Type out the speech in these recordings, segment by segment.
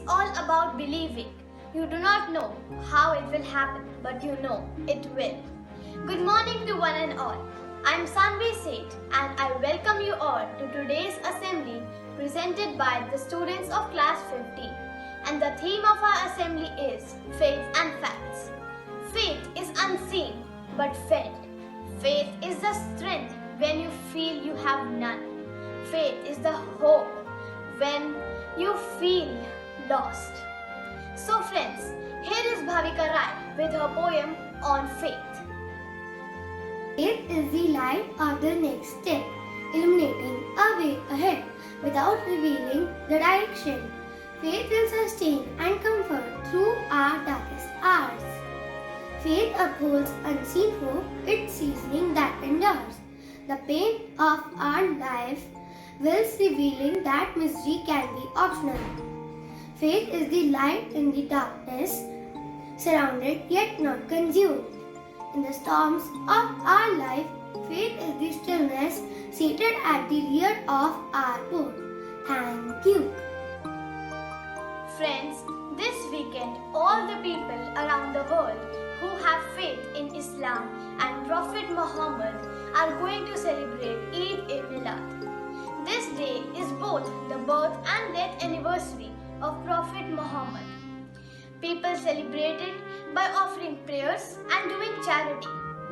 all about believing. You do not know how it will happen, but you know it will. Good morning to one and all. I am Sanvi Seth and I welcome you all to today's assembly presented by the students of class 15. And the theme of our assembly is Faith and Facts. Faith is unseen but felt. Faith is the strength when you feel you have none. Faith is the hope when you feel lost. So friends, here is Bhavika Rai with her poem on faith. Faith is the light of the next step, illuminating a way ahead without revealing the direction. Faith will sustain and comfort through our darkest hours. Faith upholds unseen hope, its seasoning that endures. The pain of our life whilst revealing that misery can be optional. Faith is the light in the darkness, surrounded yet not consumed. In the storms of our life, faith is the stillness seated at the rear of our boat. Thank you. Friends, this weekend all the people around the world who have faith in Islam and Prophet Muhammad are going to celebrate Eid-e-Milad. This day is both the birth and death anniversary of Prophet Muhammad. People celebrate it by offering prayers and doing charity.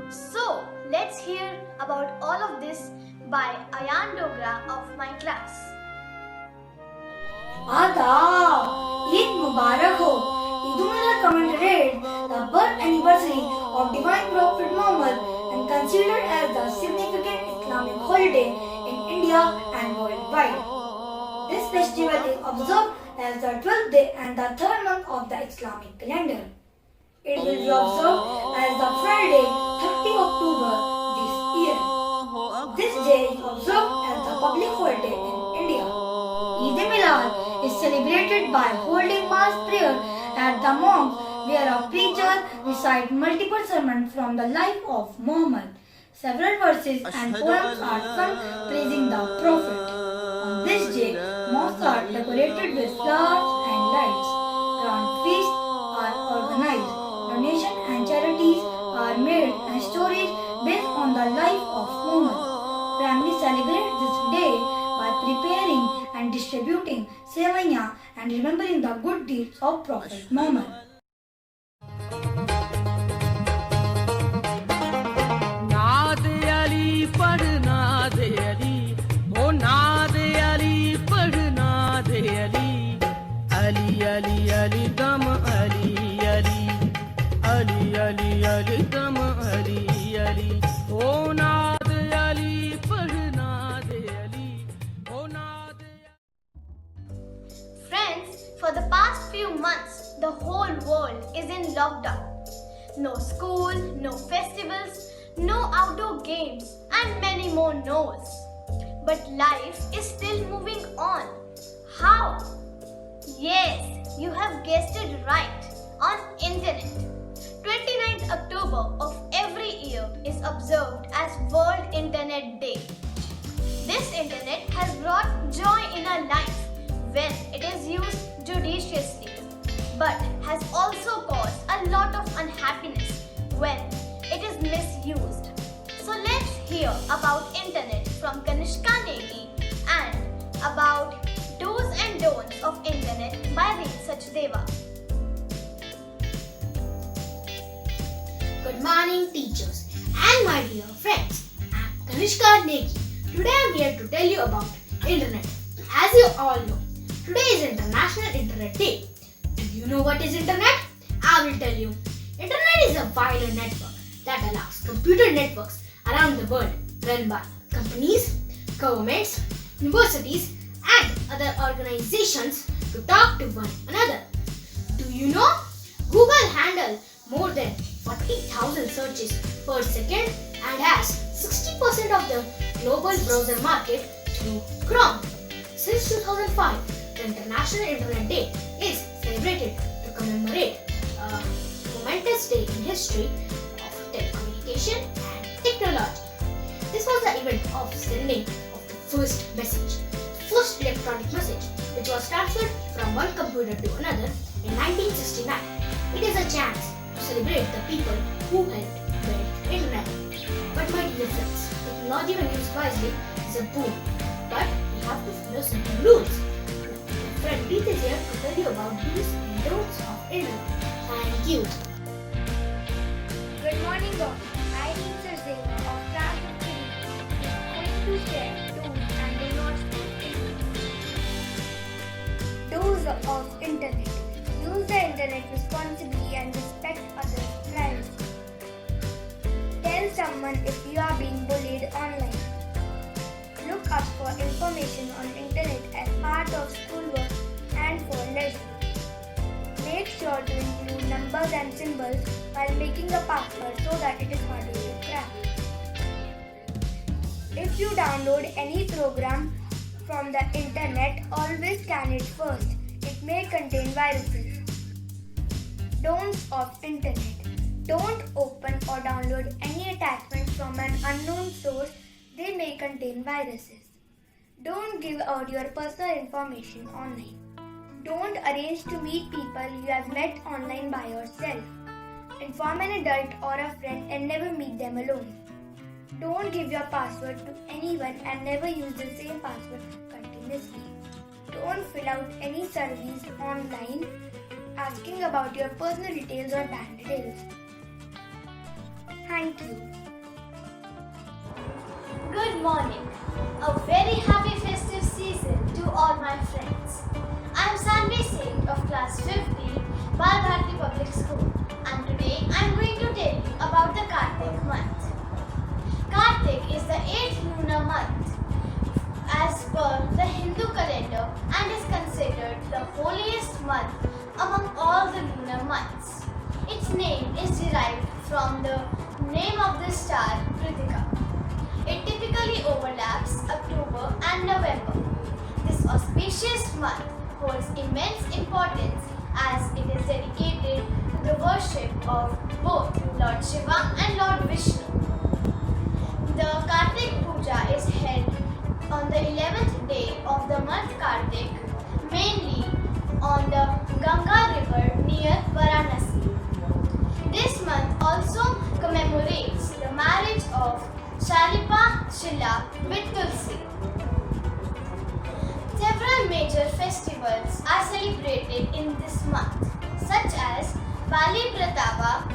So, let's hear about all of this by Ayan Dogra of my class. Adab! Eid Mubarak ho! Eid-ul-Milad commemorates the birth anniversary of Divine Prophet Muhammad and considered as the significant Islamic holiday in India and worldwide. This festival is observed as the 12th day and the third month of the Islamic calendar. It will be observed as the Friday, 30 October this year. This day is observed as the public holiday in India. Eid-e-Milad is celebrated by holding mass prayer at the mosque where a preacher recites multiple sermons from the life of Muhammad. Several verses and poems are sung praising the Prophet. On this day, mosques are decorated with flowers and lights. Grand feasts are organized. Donations and charities are made and stories based on the life of Muhammad. Families celebrate this day by preparing and distributing sevaiya and remembering the good deeds of Prophet Muhammad. Friends, for the past few months, the whole world is in lockdown. No school, no festivals, no outdoor games, and many more no's. But life is still moving on. How? Yes, you have guessed it right. On internet. 29th October of every year is observed as World Internet Day. This internet has brought joy in our life when it is used judiciously, but has also caused a lot of unhappiness when it is misused. So let's hear about internet from Kanishka Negi and about do's and don'ts of internet by Reem Sachdeva. Good morning, teachers and my dear friends. I'm Kanishka Negi. Today I'm here to tell you about internet. As you all know, today is International Internet Day. Do you know what is internet? I will tell you. Internet is a wider network that allows computer networks around the world run by companies, governments, universities and other organizations to talk to one another. Do you know? Google handles more than 40,000 searches per second and has 60% of the global browser market through Chrome. Since 2005, the International Internet Day is celebrated to commemorate a momentous day in history of telecommunication and technology. This was the event of sending of the first message, first electronic message which was transferred from one computer to another in 1969. It is a chance to celebrate the people who helped build internet. But my dear friends, technology when used wisely is a boon. But we have to follow certain rules. My friend Preet is here to tell you about do's and don'ts of internet. Thank you. Good morning, all. I, Teacher Singh of class 15, is going to share do's and do nots of internet. Do's of internet. Use the internet responsibly and respect others' privacy. Tell someone if you are being bullied online. Look up for information on internet as part of schoolwork and for leisure. Make sure to include numbers and symbols while making a password so that it is harder to crack. If you download any program from the internet, always scan it first. It may contain viruses. Don'ts of internet. Don't open or download any attachment from an unknown source. They may contain viruses. Don't give out your personal information online. Don't arrange to meet people you have met online by yourself. Inform an adult or a friend and never meet them alone. Don't give your password to anyone and never use the same password continuously. Don't fill out any surveys online asking about your personal details or bank details. Thank you. Good morning. A very happy festive season to all my friends. I am Sanvi Singh of class 50, Bal Bharati Public School, and today I am going to tell you about the Kartik month. Kartik is the 8th lunar month as per the Hindu calendar and is considered the holiest month among all the lunar months. Its name is derived from the name of the star Kritika. It typically overlaps October and November. This auspicious month holds immense importance as it is dedicated to the worship of both Lord Shiva and Lord Vishnu. The Kartik Puja is held on the 11th day of the month Kartik, mainly on the Ganga river near Varanasi. This month also commemorates the marriage of Shalipa Shila with Tulsi. Several major festivals are celebrated in this month, such as Bali Pratava,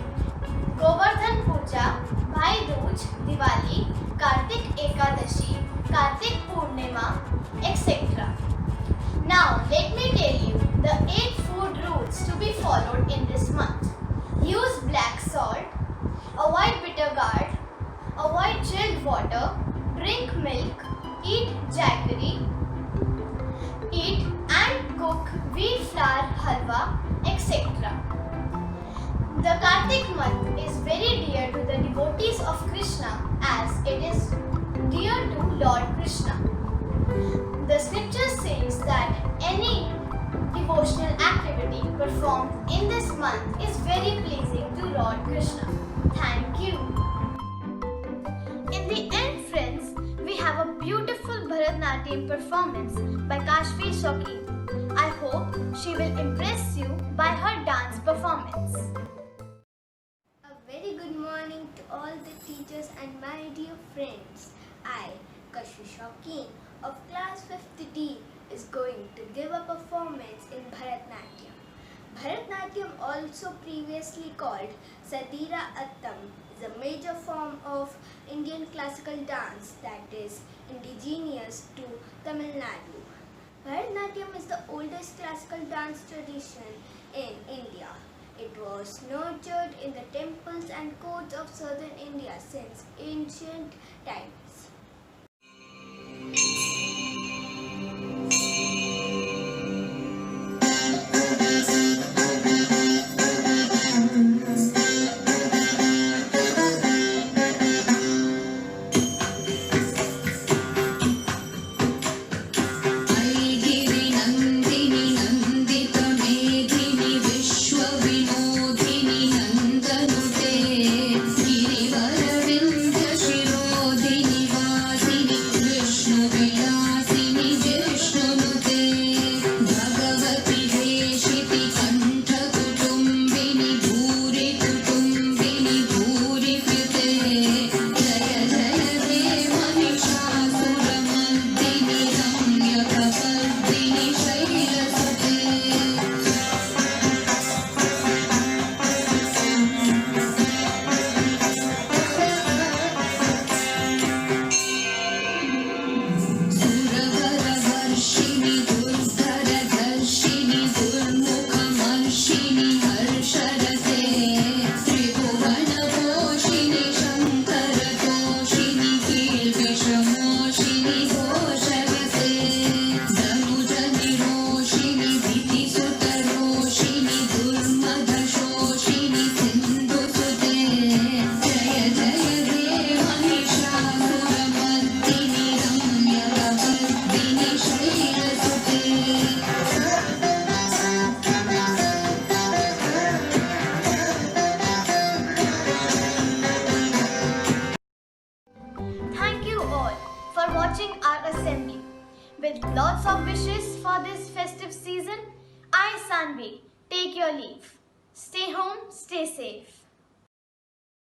Govardhan Puja, Bhai Dooj, Diwali, Kartik Ekadashi, Kartik Purnima, etc. Now let me tell you the 8 food rules to be followed in this month. Use black salt, avoid bitter gourd, avoid chilled water, drink milk, eat jaggery, eat and cook wheat flour halwa, etc. The Kartik month is very dear to the devotees of Krishna as it is dear to Lord Krishna. The scripture says that any devotional activity performed in this month is very pleasing to Lord Krishna. Thank you. In the end, friends, we have a beautiful Bharatnatyam performance by Kashfi Shaukin. I hope she will impress you by her dance performance. A very good morning to all the teachers and my dear friends. I, Kashfi Shaukin of class 50D, is going to give a performance in Bharatnatyam. Bharatnatyam, also previously called Sadira Attam, is a major form of Indian classical dance that is indigenous to Tamil Nadu. Bharatnatyam is the oldest classical dance tradition in India. It was nurtured in the temples and courts of southern India since ancient times. गिरिवरविंद शिरोधिनि lots of wishes for this festive season. I, Sanvi, take your leave. Stay home, stay safe.